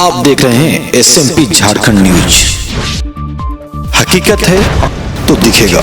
आप देख रहे हैं एसएमपी झारखंड न्यूज। हकीकत है तो दिखेगा।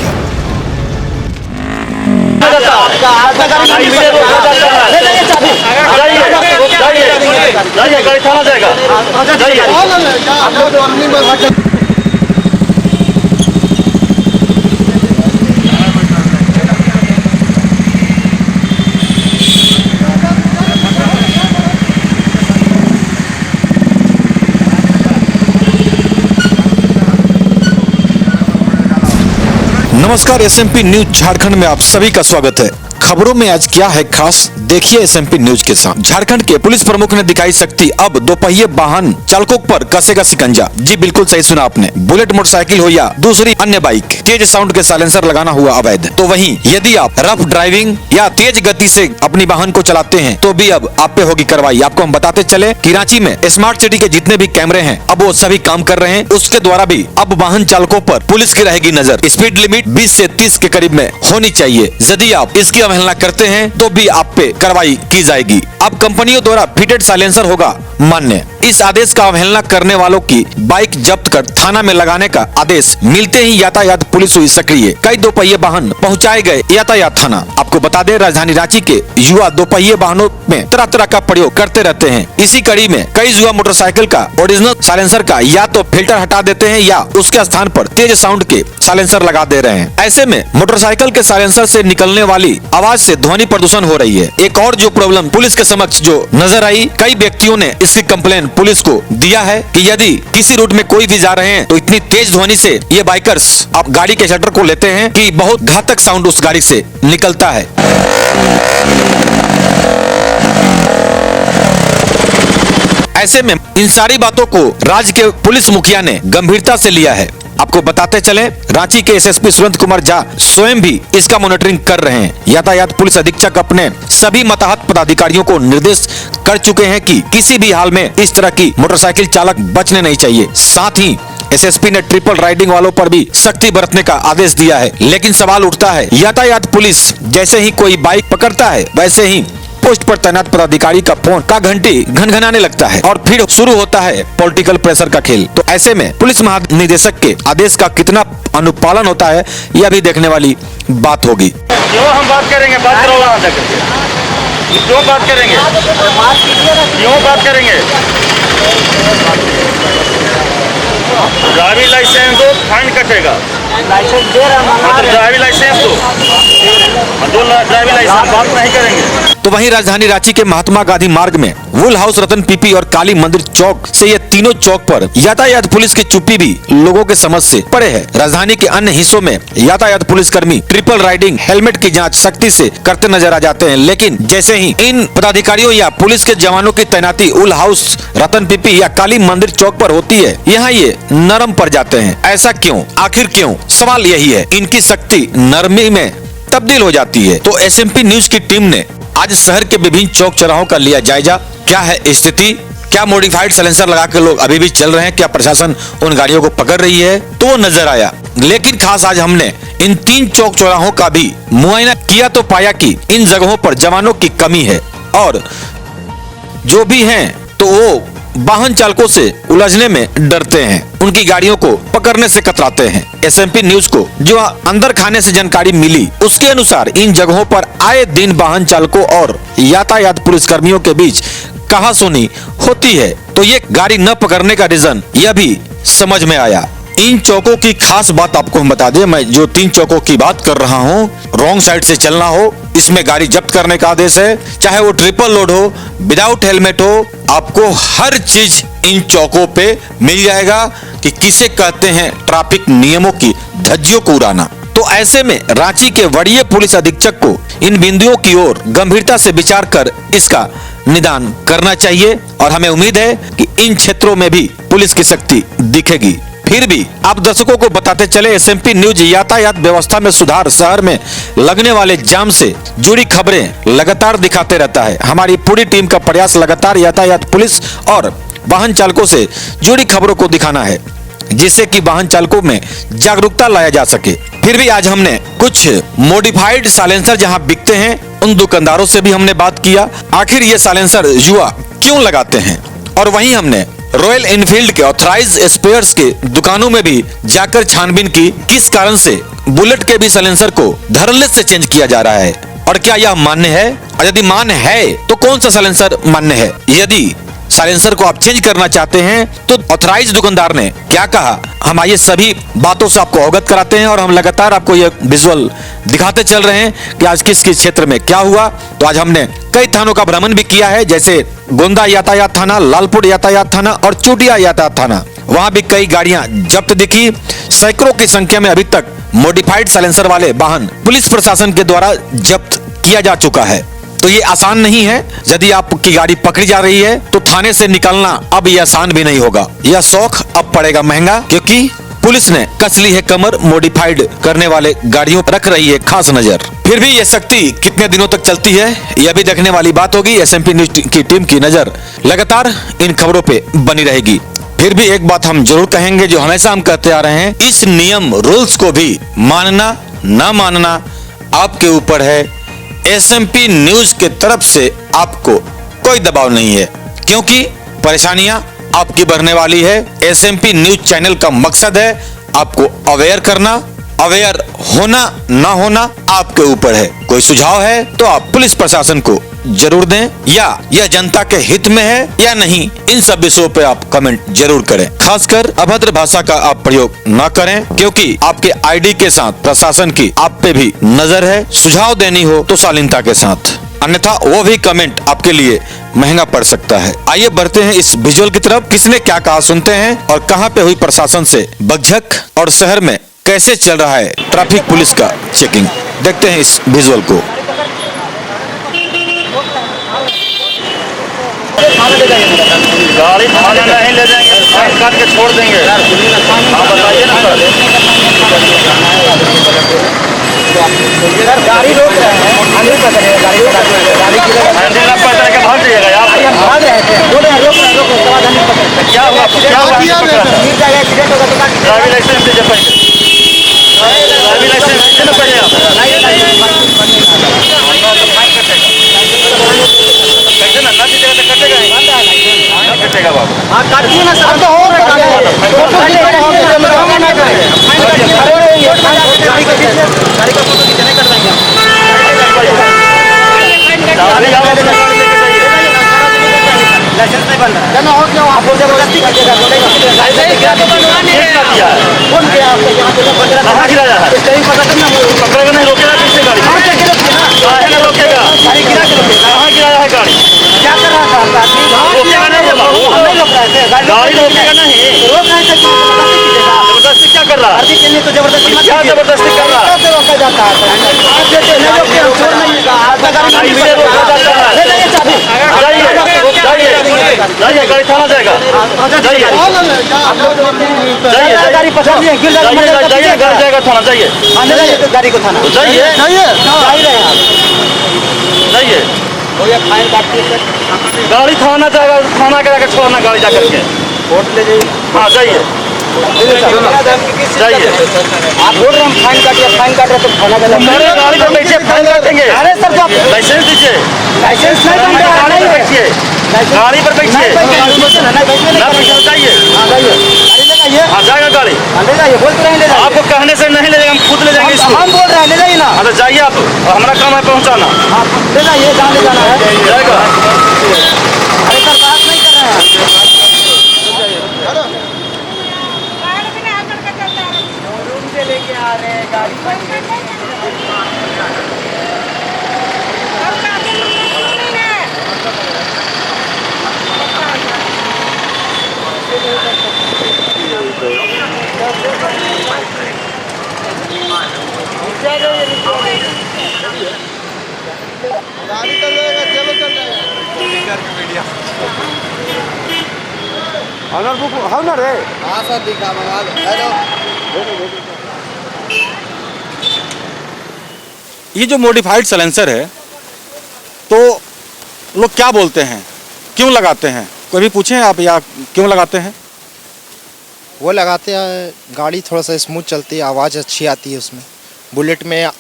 नमस्कार, एसएमपी न्यूज झारखंड में आप सभी का स्वागत है। खबरों में आज क्या है खास, देखिए एसएमपी न्यूज के साथ। झारखंड के पुलिस प्रमुख ने दिखाई शक्ति, अब दोपहिए वाहन चालकों पर कसेगा शिकंजा। जी बिल्कुल सही सुना आपने। बुलेट मोटरसाइकिल हो या दूसरी अन्य बाइक, तेज साउंड के साइलेंसर लगाना हुआ अवैध। तो वहीं यदि आप रफ ड्राइविंग या तेज गति से अपनी वाहन को चलाते हैं तो भी अब आप पे होगी कार्रवाई। आपको हम बताते चले कि रांची में स्मार्ट सिटी के जितने भी कैमरे हैं अब वो सभी काम कर रहे हैं। उसके द्वारा भी अब वाहन चालकों पर पुलिस की रहेगी नजर। स्पीड लिमिट 20 से 30 के करीब में होनी चाहिए। यदि आप इसकी अवहेलना करते हैं तो भी आप पे कार्रवाई की जाएगी। अब कंपनियों द्वारा फिटेड साइलेंसर होगा मान्य। इस आदेश का अवहेलना करने वालों की बाइक जब्त कर थाना में लगाने का आदेश मिलते ही यातायात पुलिस हुई सक्रिय। कई दोपहिए वाहन पहुंचाए गए यातायात थाना। आपको बता दें, राजधानी रांची के युवा दोपहिए वाहनों में तरह तरह का प्रयोग करते रहते हैं। इसी कड़ी में कई युवा मोटरसाइकिल का ओरिजिनल साइलेंसर का या तो फिल्टर हटा देते हैं या उसके स्थान पर तेज साउंड के साइलेंसर लगा दे रहे हैं। ऐसे में मोटरसाइकिल के साइलेंसर से निकलने वाली आवाज से ध्वनि प्रदूषण हो रही है। एक और जो प्रॉब्लम पुलिस के समक्ष जो नजर आई, कई व्यक्तियों ने इसकी कंप्लेन पुलिस को दिया है कि यदि किसी रूट में कोई भी जा रहे हैं तो इतनी तेज ध्वनि से ये बाइकर्स अब गाड़ी के शटर को लेते हैं कि बहुत घातक साउंड उस गाड़ी से निकलता है। ऐसे में इन सारी बातों को राज्य के पुलिस मुखिया ने गंभीरता से लिया है। आपको बताते चले, रांची के एसएसपी सुरेंद्र कुमार झा स्वयं भी इसका मॉनिटरिंग कर रहे हैं। यातायात पुलिस अधीक्षक अपने सभी मतहत पदाधिकारियों को निर्देश कर चुके हैं कि किसी भी हाल में इस तरह की मोटरसाइकिल चालक बचने नहीं चाहिए। साथ ही एसएसपी ने ट्रिपल राइडिंग वालों पर भी सख्ती बरतने का आदेश दिया है। लेकिन सवाल उठता है, यातायात पुलिस जैसे ही कोई बाइक पकड़ता है वैसे ही पोस्ट पर तैनात पदाधिकारी का फोन का घंटी घनघनाने लगता है और फिर शुरू होता है पॉलिटिकल प्रेशर का खेल। तो ऐसे में पुलिस महानिदेशक के आदेश का कितना अनुपालन होता है यह भी देखने वाली बात होगी। क्यों हम बात करेंगे, बात करो वहाँ तक। क्यों बात करेंगे, क्यों बात करेंगे? ड्राइविंग लाइसेंस दो, फाइन कटेगा। लाइसेंस दे रहा है, ड्राइविंग लाइसेंस दो, ड्राइविंग लाइसेंस बात नहीं करेंगे। तो वहीं राजधानी रांची के महात्मा गांधी मार्ग में वुल हाउस, रतन पीपी और काली मंदिर चौक से ये तीनों चौक पर यातायात पुलिस की चुप्पी भी लोगों के समझ से परे है। राजधानी के अन्य हिस्सों में यातायात पुलिस कर्मी ट्रिपल राइडिंग, हेलमेट की जांच सख्ती से करते नजर आ जाते हैं। लेकिन जैसे ही इन पदाधिकारियों या पुलिस के जवानों की तैनाती वुल हाउस, रतन पीपी या काली मंदिर चौक पर होती है, यहाँ ये नरम पड़ जाते हैं। ऐसा क्यों, आखिर क्यों? सवाल यही है, इनकी सख्ती नरमी में तब्दील हो जाती है। तो एसएमपी न्यूज की टीम ने आज शहर के विभिन्न चौक चौराहों का लिया जायजा। क्या है स्थिति, क्या मॉडिफाइड साइलेंसर लगा के लोग अभी भी चल रहे हैं, क्या प्रशासन उन गाड़ियों को पकड़ रही है, तो वो नजर आया। लेकिन खास आज हमने इन 3 चौक चौराहों का भी मुआयना किया तो पाया कि इन जगहों पर जवानों की कमी है और जो भी हैं तो वो वाहन चालकों से उलझने में डरते हैं, उनकी गाड़ियों को पकड़ने से कतराते हैं। एसएमपी न्यूज को जो अंदर खाने से जानकारी मिली उसके अनुसार इन जगहों पर आए दिन वाहन चालकों और यातायात पुलिस कर्मियों के बीच कहासुनी होती है। तो ये गाड़ी न पकड़ने का रीजन यह भी समझ में आया। इन चौकों की खास बात आपको हम बता दें, मैं जो 3 चौकों की बात कर रहा हूँ, रॉन्ग साइड से चलना हो इसमें गाड़ी जब्त करने का आदेश है। चाहे वो ट्रिपल लोड हो, विदाउट हेलमेट हो, आपको हर चीज इन चौकों पे मिल जाएगा कि किसे कहते हैं ट्रैफिक नियमों की धज्जियों को उड़ाना। तो ऐसे में रांची के वरीय पुलिस अधीक्षक को इन बिंदुओं की ओर गंभीरता से विचार कर इसका निदान करना चाहिए और हमें उम्मीद है कि इन क्षेत्रों में भी पुलिस की शक्ति दिखेगी। फिर भी आप दर्शकों को बताते चले, एसएमपी न्यूज यातायात व्यवस्था में सुधार, शहर में लगने वाले जाम से जुड़ी खबरें लगातार दिखाते रहता है। हमारी पूरी टीम का प्रयास लगातार यातायात पुलिस और वाहन चालकों से जुड़ी खबरों को दिखाना है, जिससे कि वाहन चालकों में जागरूकता लाया जा सके। फिर भी आज हमने कुछ मॉडिफाइड साइलेंसर जहां बिकते हैं उन दुकानदारों से भी हमने बात किया, आखिर ये साइलेंसर युवा क्यों लगाते हैं। और वहीं हमने रॉयल एनफील्ड के ऑथराइज स्पेयर्स के दुकानों में भी जाकर छानबीन की किस कारण से बुलेट के भी साइलेंसर को धड़ल्ले से चेंज किया जा रहा है और क्या यह मान्य है, और यदि मान्य है तो कौन सा साइलेंसर मान्य है। यदि साइलेंसर को आप चेंज करना चाहते हैं तो ऑथराइज दुकानदार ने क्या कहा, हम ये सभी बातों से आपको अवगत कराते हैं और हम लगातार आपको ये विजुअल दिखाते चल रहे हैं कि आज किस किस क्षेत्र में क्या हुआ। तो आज हमने कई थानों का भ्रमण भी किया है, जैसे गोंदा यातायात थाना, लालपुर यातायात थाना और चूटिया यातायात थाना। वहां भी कई गाड़ियां जब्त दिखी। सैकड़ों की संख्या में अभी तक मॉडिफाइड साइलेंसर वाले वाहन पुलिस प्रशासन के द्वारा जब्त किया जा चुका है। तो ये आसान नहीं है। यदि आपकी गाड़ी पकड़ी जा रही है तो थाने से निकलना अब ये आसान भी नहीं होगा। यह शौक अब पड़ेगा महंगा, क्योंकि पुलिस ने कस ली है कमर, मॉडिफाइड करने वाले गाड़ियों पर रख रही है खास नजर। फिर भी ये शक्ति कितने दिनों तक चलती है यह भी देखने वाली बात होगी। एसएमपी न्यूज की टीम की नजर लगातार इन खबरों पे बनी रहेगी। फिर भी एक बात हम जरूर कहेंगे जो हमेशा हम कहते आ रहे हैं, इस नियम रूल्स को भी मानना ना मानना आपके ऊपर है। एसएमपी न्यूज के तरफ से आपको कोई दबाव नहीं है, क्योंकि परेशानियां आपकी बढ़ने वाली है। एसएमपी न्यूज चैनल का मकसद है आपको अवेयर करना, अवेयर होना ना होना आपके ऊपर है। कोई सुझाव है तो आप पुलिस प्रशासन को जरूर दें, या यह जनता के हित में है या नहीं, इन सब विषयों पे आप कमेंट जरूर करें। खासकर अभद्र भाषा का आप प्रयोग ना करें, क्योंकि आपके आईडी के साथ प्रशासन की आप पे भी नजर है। सुझाव देनी हो तो शालीनता के साथ, अन्यथा वो भी कमेंट आपके लिए महंगा पड़ सकता है। आइए बढ़ते हैं इस विजुअल की तरफ। किसने क्या कहा सुनते हैं और कहां पे हुई प्रशासन से बकझक और शहर में कैसे चल रहा है ट्रैफिक पुलिस का चेकिंग। देखते हैं इस विजुअल को। गाड़ी थाने नहीं ले जाएंगे, फाइन काट के छोड़ देंगे। आप बताइए ना सर। गाड़ी रोक रहे हैं, हम नहीं पकड़ेंगे गाड़ी को। गाड़ी की हैंडल ना पकड़ के भाग जाइएगा आप। हम भाग रहे थे, बोल रहे हैं रोक रहे हैं, रोक उसके बाद हम नहीं पकड़ते। क्या हुआ, क्या हुआ? गिर जाएगा, एक्सीडेंट होगा तो काट ड्राइविंग लाइसेंस दीजिए पहले। ड्राइविंग लाइसेंस दीजिए ना पहले आप। कैसे ना दीजिएगा तो कटेगा ही। नहीं कटेगा बाबू। हाँ काटिए ना सर, तो हो रहा है। लाइसेंस नहीं बन रहा है, हो क्यों आप जबरदस्ती कीजिएगा। कौन किया आपको यहाँ पे? कहाँ गिराया है? पकड़ेगा नहीं, रोकेगा किससे गाड़ी? काहे ना रोकेगा? गाड़ी गिरा के रोकेगा। कहाँ गिराया है गाड़ी? क्या कर रहा था आपका आदमी? रोकेगा नहीं है बाबू। हम नहीं रोक रहे थे, गाड़ी रोकेगा नहीं। रोक रहे थे, जबरदस्ती कीजिएगा। जबरदस्ती क्या कर रहा है? अर्जी के लिए तो जबरदस्ती मत क्या कीजिए। जबरदस्ती कर रहा है? कैसे रोका जाता है? आप देते हैं, नहीं रोकते, हम छोड़ नहीं देगा। आपका गाड़ी नहीं इससे रोका जाता है। ले जाइए चाबी। जाइए गाड़ी थाना जाएगा। जाइए गाड़ी पकड़ लिए, गिर जाएगा, मर जाएगा, जाइए गाड़ी जाएगा थाना। जाइए हाँ, ले जाइए गाड़ी को थाना। जाइए जा ही रहे हैं आप। जाइए। भैया फाइन काटती है सर। गाड़ी थाना जाएगा, थाना के जाकर छोड़ना गाड़ी जाकर के। कोर्ट ले जाइए। हाँ जाइए जाइए। आप बोल रहे हैं फाइन काटिए, फाइन काट रहे तो थाना गलत। मेरे गाड़ी पर बैठिए, फाइन काटेंगे। अरे सर, तो लाइसेंस दीजिए। लाइसेंस नहीं बन रहा है, गाड़ी पर बैठिए, गाड़ी पर बैठिए। नहीं बैठिए, ना बैठिए, जाइए। हाँ जाइए, गाड़ी ले जाइए। हाँ जाएगा गाड़ी। हाँ ले जाइए, बोल तो रहे हैं ले जाइए। आपको कहने से नहीं ले जाएंगे, हम खुद ले जाएंगे इसको। हम बोल रहे हैं ले जाइए ना। हाँ तो जाइए आप, और हमारा काम है पहुँचाना। हाँ ले जाइए, जहाँ ले जाना है। जाएगा। अरे सर बात नहीं कर रहे हैं। लेके आ रहे हैं गाड़ी। गाड़ी चल जाएगा, चलो चल जाएगा। ऑनर बुक ऑनर है। हाँ सर दिखा मंगा लो। हेलो ये जो मॉडिफाइड साइलेंसर है तो लोग क्या बोलते हैं, क्यों लगाते हैं? कोई भी पूछे आप या क्यों लगाते हैं? वो लगाते हैं, गाड़ी थोड़ा सा स्मूथ चलती है, आवाज़ अच्छी आती है उसमें। बुलेट में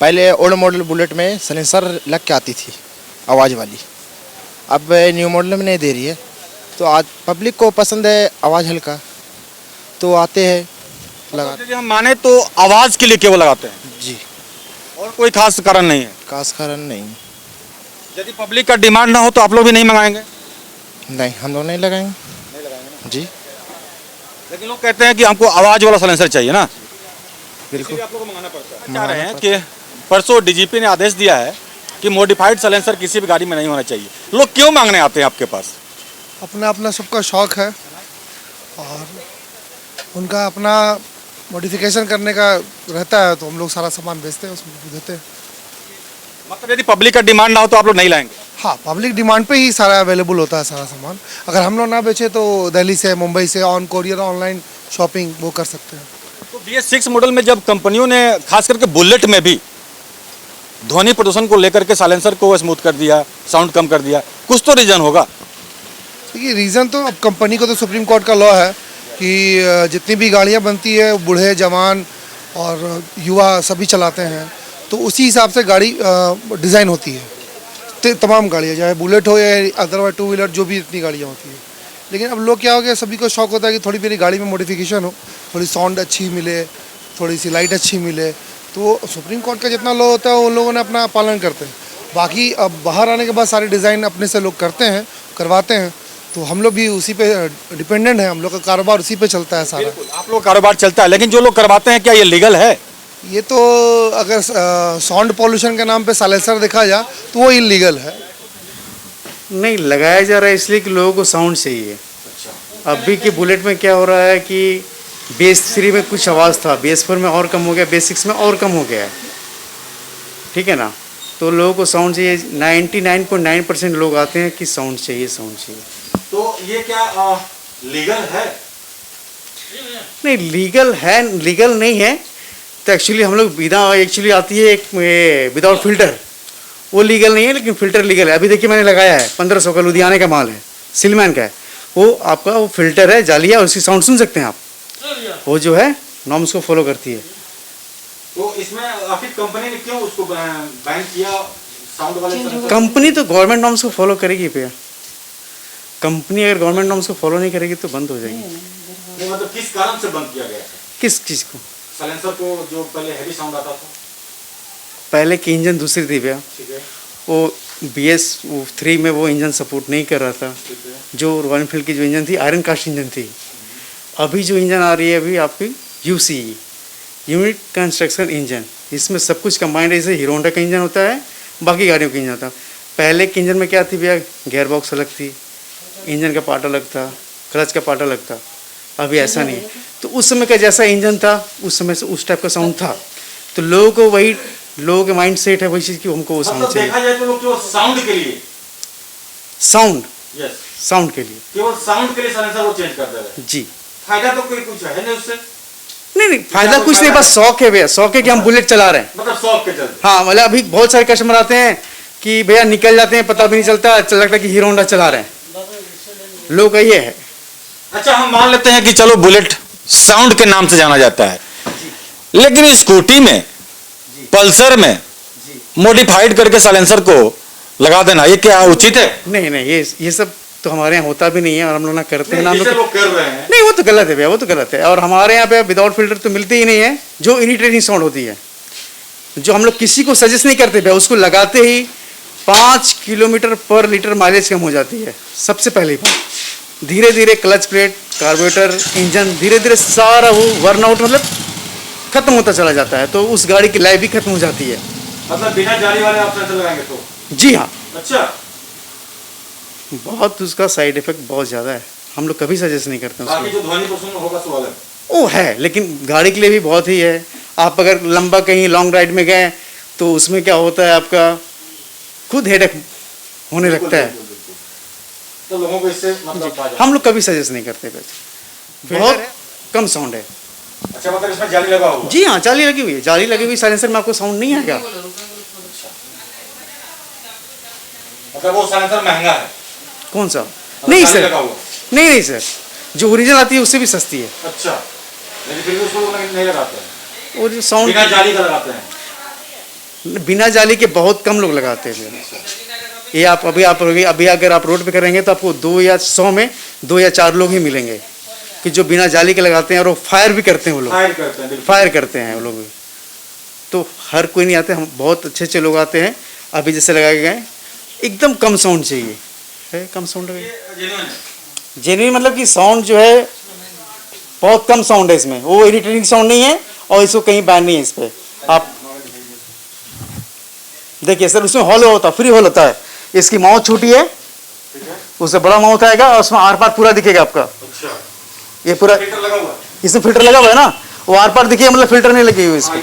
पहले ओल्ड मॉडल बुलेट में साइलेंसर लग के आती थी आवाज़ वाली, अब न्यू मॉडल में नहीं दे रही है, तो आज पब्लिक को पसंद है आवाज़ हल्का, तो आते हैं लगा। यदि हम माने तो आवाज़ के लिए केवल लगाते हैं जी, और कोई खास कारण नहीं है। खास कारण नहीं। यदि पब्लिक का डिमांड ना हो तो आप लोग भी नहीं मंगाएंगे? नहीं, हम लोग नहीं लगाएंगे। नहीं लगाएंगे ना। जी लेकिन लोग कहते हैं कि हमको आवाज़ वाला साइलेंसर चाहिए ना, बिल्कुल। आप लोग को मंगाना पड़ता है। चाह रहे हैं कि परसों डीजीपी ने आदेश दिया है कि मॉडिफाइड साइलेंसर किसी भी गाड़ी में नहीं होना चाहिए। लोग क्यों मांगने आते हैं आपके पास? अपना अपना सबका शौक है और उनका अपना मॉडिफिकेशन करने का रहता है, तो हम लोग सारा सामान बेचते हैं, उसमें देते हैं। मतलब यदि पब्लिक का डिमांड ना हो तो आप लोग नहीं लाएंगे? हाँ, पब्लिक डिमांड पे ही सारा अवेलेबल होता है सारा सामान। अगर हम लोग ना बेचे तो दिल्ली से, मुंबई से ऑन कोरियर ऑनलाइन शॉपिंग वो कर सकते हैं। तो BS6 मॉडल में जब कंपनियों ने खास करके बुलेट में भी ध्वनि प्रदूषण को लेकर के साइलेंसर को स्मूथ कर दिया, साउंड कम कर दिया, कुछ तो रीजन होगा। देखिए, रीज़न तो अब कंपनी को तो सुप्रीम कोर्ट का लॉ है कि जितनी भी गाड़ियाँ बनती है बूढ़े जवान और युवा सभी चलाते हैं, तो उसी हिसाब से गाड़ी डिज़ाइन होती है। तो तमाम गाड़ियाँ, चाहे बुलेट हो या अदरवाइज टू व्हीलर, जो भी इतनी गाड़ियाँ होती हैं। लेकिन अब लोग क्या हो गया, सभी को शौक होता है कि थोड़ी मेरी गाड़ी में मॉडिफिकेशन हो, थोड़ी साउंड अच्छी मिले, थोड़ी सी लाइट अच्छी मिले। तो सुप्रीम कोर्ट का जितना लॉ होता है उन लोगों ने अपना पालन करते हैं। बाकी अब बाहर आने के बाद सारे डिज़ाइन अपने से लोग करते हैं, करवाते हैं, तो हम लोग भी उसी पे डिपेंडेंट हैं। हम लोग का कारोबार उसी पे चलता है सारा। आप लोग कारोबार चलता है, लेकिन जो लोग करवाते हैं क्या ये लीगल है? ये तो अगर साउंड पॉल्यूशन के नाम पे साइलेंसर देखा जाए तो वो इलीगल है। नहीं लगाया जा रहा है इसलिए कि लोगों को साउंड चाहिए। अभी के बुलेट में क्या हो रहा है कि BS3 में कुछ आवाज़ था, BS4 में और कम हो गया, BS6 में और कम हो गया है, ठीक है ना। तो लोगों को साउंड चाहिए। 99.9% लोग आते हैं कि साउंड चाहिए, साउंड चाहिए। तो ये क्या लीगल है? नहीं, लीगल है, लीगल नहीं है तो एक्चुअली हम लोग एक्चुअली आती है एक विदाउट फिल्टर, वो लीगल नहीं है, लेकिन फिल्टर लीगल है। अभी देखिए मैंने लगाया है, 1500 का लुधियाना का माल है, सिलमैन का है। वो आपका वो फिल्टर है, जालिया, उसकी साउंड सुन सकते हैं आप। वो जो है नॉर्म्स को फॉलो करती है। तो इसमें आखिर कंपनी ने क्यों उसको बैन किया साउंड वाले? कंपनी तो गवर्नमेंट नॉर्म्स को फॉलो करेगी भैया। कंपनी अगर गवर्नमेंट नॉर्म्स को फॉलो नहीं करेगी तो बंद हो जाएगी। मतलब किस कारण से बंद किया गया था किस चीज़ को? साइलेंसर को, जो पहले हैवी साउंड आता था? पहले की इंजन दूसरी थी भैया, ठीक है, वो BS3 में वो इंजन सपोर्ट नहीं कर रहा था। ठीक है। जो रॉयल एनफील्ड की जो इंजन थी आयरन कास्ट इंजन थी। अभी जो इंजन आ रही है अभी आपकी UCE, यूनिट कंस्ट्रक्शन इंजन, इसमें सब कुछ कंबाइंड है। जैसे हीरो होंडा का इंजन होता है, बाकी गाड़ियों का इंजन होता है। पहले के इंजन में क्या थी भैया, गियर बॉक्स अलग थी, इंजन का पार्ट अलग था, क्लच का पार्ट अलग था। अभी ऐसा नहीं है। तो उस समय का जैसा इंजन था उस समय से उस टाइप का साउंड था। तो लोगों को वही, लोगों के माइंड सेट है वही चीज़ की हमको वो साउंड मतलब चाहिए। देखा जाए तो लोग केवल साउंड के लिए, साउंड, यस, साउंड के लिए केवल साउंड के लिए साइलेंसर वो चेंज कर दे रहे हैं। जी। फायदा तो कोई कुछ है नहीं उससे? नहीं, फायदा कुछ नहीं, बस शौक है भैया। शौक है कि हम बुलेट चला रहे हैं। मतलब शौक के चलते? हाँ, मतलब अभी बहुत सारे कस्टमर आते हैं कि भैया निकल जाते हैं, पता भी नहीं चलता, लगता है कि हीरो होंडा चला रहे हैं। लोग का ये है। अच्छा, हम मान लेते हैं कि चलो बुलेट साउंड के नाम से जाना जाता है, लेकिन स्कूटी में, पल्सर में मॉडिफाइड करके साइलेंसर को लगा देना, ये क्या उचित है? नहीं नहीं, ये सब तो हमारे यहाँ होता भी नहीं है और हम लोग ना करते हैं ना। हम लोग लोग कर रहे हैं। नहीं, वो तो गलत है भैया, वो तो गलत है। और हमारे यहाँ पे विदाउट फिल्टर तो मिलती ही नहीं है। जो इरिटेटिंग साउंड होती है, जो हम लोग किसी को सजेस्ट नहीं करते भैया, उसको लगाते ही 5 किलोमीटर पर लीटर माइलेज कम हो जाती है। सबसे पहली बात, धीरे धीरे क्लच प्लेट, कार्बोरेटर, इंजन धीरे धीरे सारा वो वर्न आउट, मतलब खत्म होता चला जाता है। तो उस गाड़ी की लाइफ भी खत्म हो जाती है। मतलब बिना जाली वाले आप सेंसर लगाएंगे तो? जी हाँ, अच्छा, बहुत उसका साइड इफेक्ट बहुत ज़्यादा है। हम लोग कभी सजेस्ट नहीं करते बाकी उसको। जो ध्वनि प्रदूषण होगा सो अलग वो है, लेकिन गाड़ी के लिए भी बहुत ही है। आप अगर लंबा कहीं लॉन्ग राइड में गए तो उसमें क्या होता है, आपका खुद हेडेक होने लगता है। तो लोगों को इससे मतलब फायदा? हम लोग कभी सजेस्ट नहीं करते वैसे। बहुत कम साउंड है। अच्छा, मतलब इसमें जाली लगा हुआ? जी हाँ, जाली लगी हुई है। जाली लगी हुई साइलेंसर में आपको साउंड नहीं आएगा। मतलब वो साइलेंसर महंगा है? कौन सा? मतलब नहीं जाली सर, लगा हुआ? नहीं सर, जो ओरिजिनल आती है उससे भी सस्ती है। अच्छा, लेकिन फिर भी उसको लोग नहीं लगाते हैं? और जो साउंड बिना जाली का लगाते हैं? बिना जाली के बहुत कम लोग लगाते हैं। ये आप अभी अगर आप रोड पे करेंगे तो आपको 2 या 100 में 2 या 4 लोग ही मिलेंगे कि जो बिना जाली के लगाते हैं और वो फायर भी करते हैं, वो लोग फायर करते हैं वो लोग भी। तो हर कोई नहीं आते, हम बहुत अच्छे अच्छे लोग आते हैं। अभी जैसे लगाए गए एकदम कम साउंड चाहिए है, कम साउंड जेन्युइन मतलब कि साउंड जो है बहुत कम साउंड है इसमें, वो इरिटेटिंग साउंड नहीं है और इसको कहीं बैन नहीं है इस पर। आप देखिए सर, उसमें हॉल होता है, फ्री हॉल होता है। इसकी माउथ छोटी है, उससे बड़ा माउथ आएगा और उसमें आर पार पूरा दिखेगा आपका। ये पूरा इसमें फिल्टर लगा हुआ है ना, वो आर पार दिखेगा, मतलब फिल्टर नहीं लगी हुई इसको।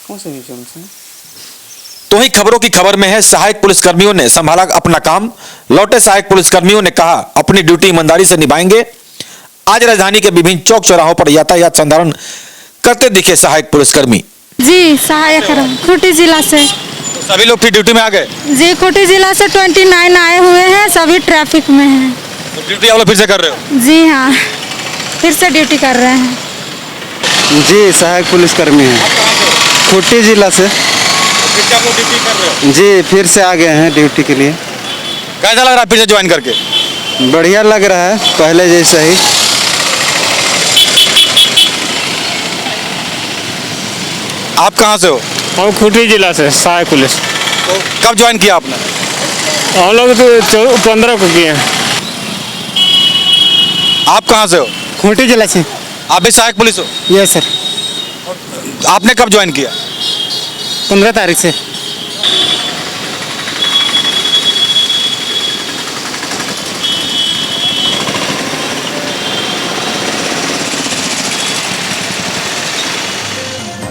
कौन से नीचे से? तो ही खबरों की खबर में है, सहायक पुलिसकर्मियों ने संभाला अपना काम। लौटे सहायक पुलिसकर्मियों ने कहा अपनी ड्यूटी ईमानदारी से निभाएंगे। आज राजधानी के विभिन्न चौक चौराहों पर यातायात संधारण करते दिखे सहायक पुलिसकर्मी। जी सहायक खूंटी जिला से। तो सभी लोग ड्यूटी में आ गए? जी खूंटी जिला से 29 आए हुए हैं, सभी ट्रैफिक में हैं। तो ड्यूटी आप लोग फिर से कर रहे हो? जी हाँ, फिर से ड्यूटी कर रहे हैं। जी सहायक पुलिसकर्मी हैं, खूंटी जिला से। फिर से आप लोग ड्यूटी कर रहे हो? जी फिर से आ गए हैं ड्यूटी के लिए। कैसा लग रहा है फिर से ज्वाइन करके? बढ़िया लग रहा है, पहले जैसा ही। आप कहाँ से हो? हम खूंटी जिला से सहायक पुलिस। तो कब ज्वाइन किया आपने? हम लोग तो 15 को किए हैं। आप कहाँ से हो? खूंटी जिला से। आप भी सहायक पुलिस हो? Yes sir. आपने कब ज्वाइन किया? 15 तारीख से।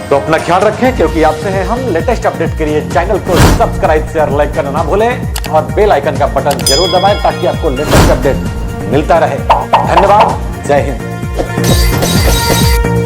तो अपना ख्याल रखें, क्योंकि आपसे है हम। लेटेस्ट अपडेट के लिए चैनल को सब्सक्राइब शेयर लाइक करना ना भूलें और बेल आइकन का बटन जरूर दबाएं ताकि आपको लेटेस्ट अपडेट मिलता रहे। धन्यवाद, जय हिंद।